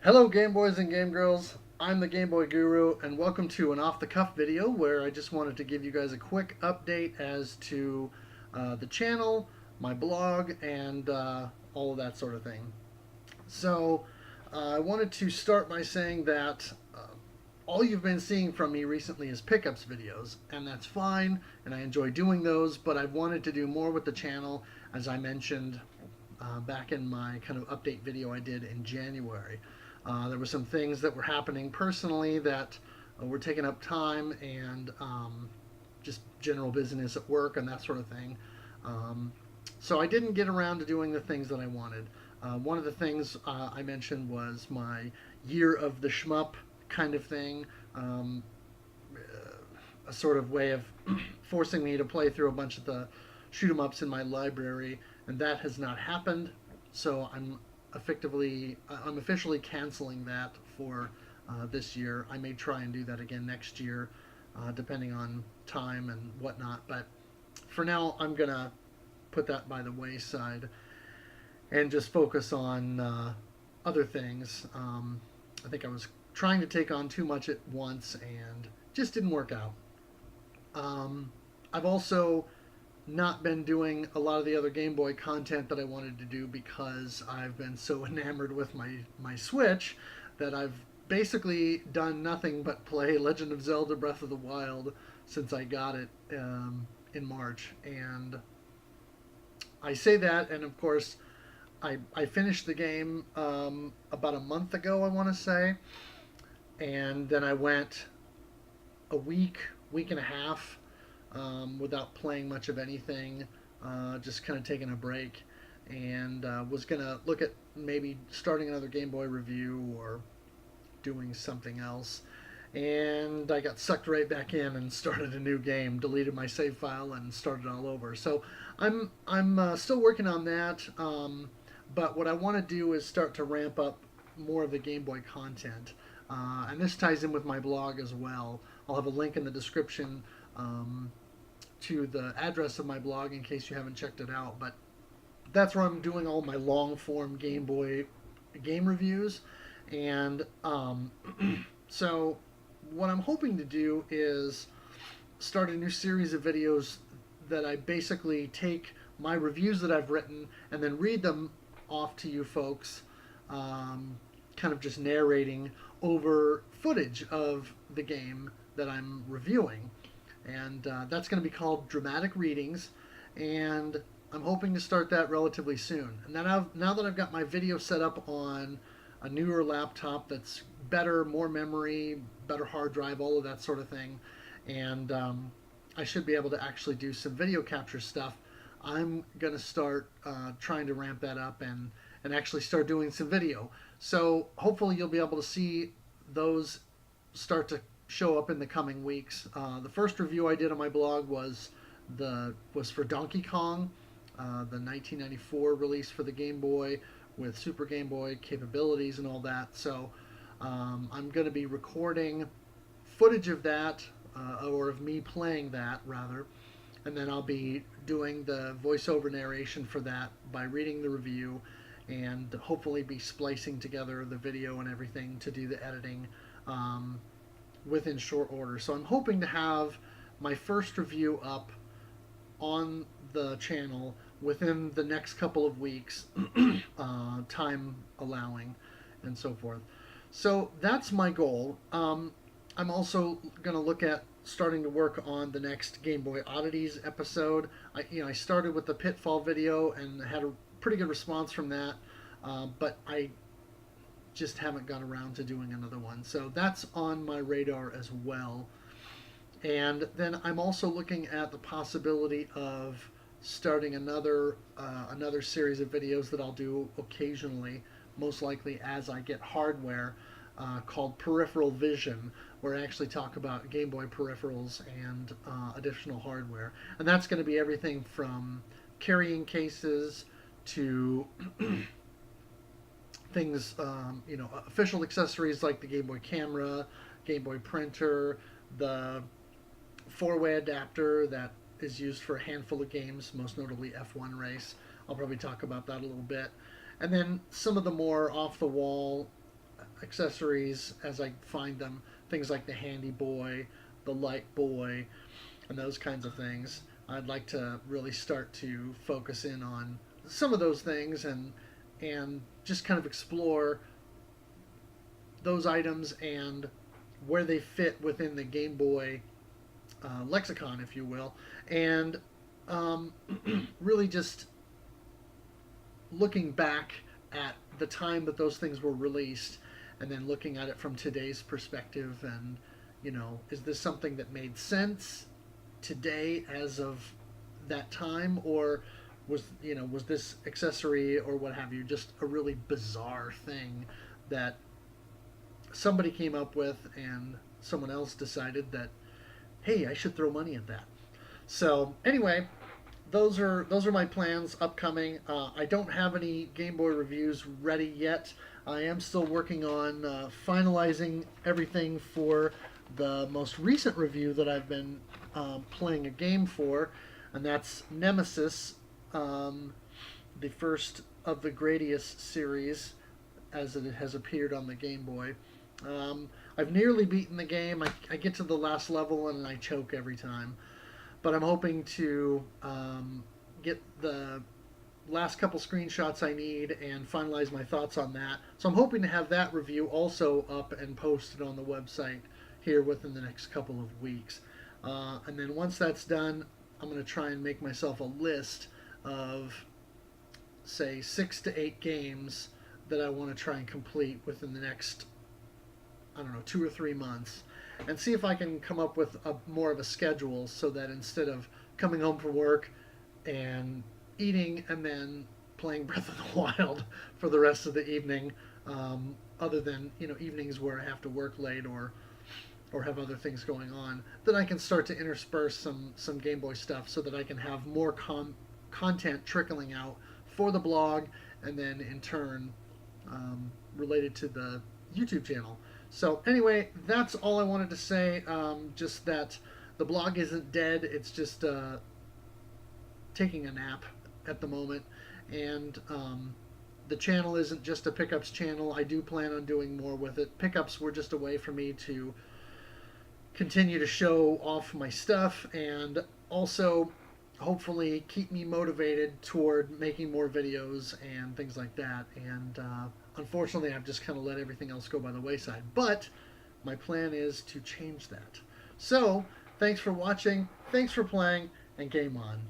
Hello, Game Boys and Game Girls. I'm the Game Boy Guru, and welcome to an off the cuff video where I just wanted to give you guys a quick update as to the channel, my blog, and all of that sort of thing. So, I wanted to start by saying that all you've been seeing from me recently is pickups videos, and that's fine, and I enjoy doing those, but I wanted to do more with the channel, as I mentioned back in my kind of update video I did in January. There were some things that were happening personally that were taking up time and just general business at work and that sort of thing. So I didn't get around to doing the things that I wanted. One of the things I mentioned was my year of the shmup kind of thing, a sort of way of forcing me to play through a bunch of the shoot 'em ups in my library, and that has not happened. So I'm officially canceling that for this year. I may try and do that again next year, depending on time and whatnot. But for now, I'm gonna put that by the wayside and just focus on other things. I think I was trying to take on too much at once and just didn't work out. I've also not been doing a lot of the other Game Boy content that I wanted to do because I've been so enamored with my Switch that I've basically done nothing but play Legend of Zelda Breath of the Wild since I got it in March. And I say that, and of course, I finished the game about a month ago, I want to say, and then I went a week and a half without playing much of anything, just kind of taking a break, and was going to look at maybe starting another Game Boy review or doing something else. And I got sucked right back in and started a new game, deleted my save file, and started all over. So I'm still working on that, but what I want to do is start to ramp up more of the Game Boy content. And this ties in with my blog as well. I'll have a link in the description to the address of my blog in case you haven't checked it out. But that's where I'm doing all my long form Game Boy game reviews. And so, what I'm hoping to do is start a new series of videos that I basically take my reviews that I've written and then read them off to you folks, kind of just narrating over footage of the game that I'm reviewing. And that's going to be called Dramatic Readings, and I'm hoping to start that relatively soon. And then now that I've got my video set up on a newer laptop that's better, more memory, better hard drive, all of that sort of thing, and I should be able to actually do some video capture stuff. I'm going to start trying to ramp that up and actually start doing some video. So hopefully you'll be able to see those start to show up in the coming weeks. The first review I did on my blog was for Donkey Kong, the 1994 release for the Game Boy with Super Game Boy capabilities and all that. So I'm going to be recording footage of that, or of me playing that rather, and then I'll be doing the voiceover narration for that by reading the review, and hopefully be splicing together the video and everything to do the editing within short order. So I'm hoping to have my first review up on the channel within the next couple of weeks, time allowing, and so forth. So that's my goal. I'm also going to look at starting to work on the next Game Boy Oddities episode. I started with the Pitfall video and had a pretty good response from that, but I just haven't got around to doing another one. So that's on my radar as well. And then I'm also looking at the possibility of starting another series of videos that I'll do occasionally, most likely as I get hardware, called Peripheral Vision, where I actually talk about Game Boy peripherals and additional hardware. And that's going to be everything from carrying cases to things, official accessories like the Game Boy camera, Game Boy printer, the four-way adapter that is used for a handful of games, most notably F1 Race. I'll probably talk about that a little bit. And then some of the more off-the-wall accessories as I find them. Things like the Handy Boy, the Light Boy, and those kinds of things. I'd like to really start to focus in on some of those things and just kind of explore those items and where they fit within the Game Boy lexicon, if you will, and um, really just looking back at the time that those things were released and then looking at it from today's perspective and is this something that made sense today as of that time, or was this accessory or what have you just a really bizarre thing that somebody came up with and someone else decided that, hey, I should throw money at that. So anyway, those are my plans upcoming. I don't have any Game Boy reviews ready yet. I am still working on finalizing everything for the most recent review that I've been playing a game for, and that's Nemesis, the first of the Gradius series as it has appeared on the Game Boy. I've nearly beaten the game. I get to the last level and I choke every time. But I'm hoping to get the last couple screenshots I need and finalize my thoughts on that. So I'm hoping to have that review also up and posted on the website here within the next couple of weeks. And then once that's done, I'm going to try and make myself a list of, say, 6 to 8 games that I want to try and complete within the next, I don't know, 2 or 3 months, and see if I can come up with more of a schedule so that instead of coming home from work and eating and then playing Breath of the Wild for the rest of the evening, other than evenings where I have to work late or have other things going on, then I can start to intersperse some Game Boy stuff so that I can have more content trickling out for the blog and then in turn related to the YouTube channel. So anyway, that's all I wanted to say. Just that the blog isn't dead. It's just taking a nap at the moment. And the channel isn't just a pickups channel. I do plan on doing more with it. Pickups were just a way for me to continue to show off my stuff and also hopefully keep me motivated toward making more videos and things like that. And unfortunately, I've just kind of let everything else go by the wayside. But my plan is to change that. So, thanks for watching, thanks for playing, and game on.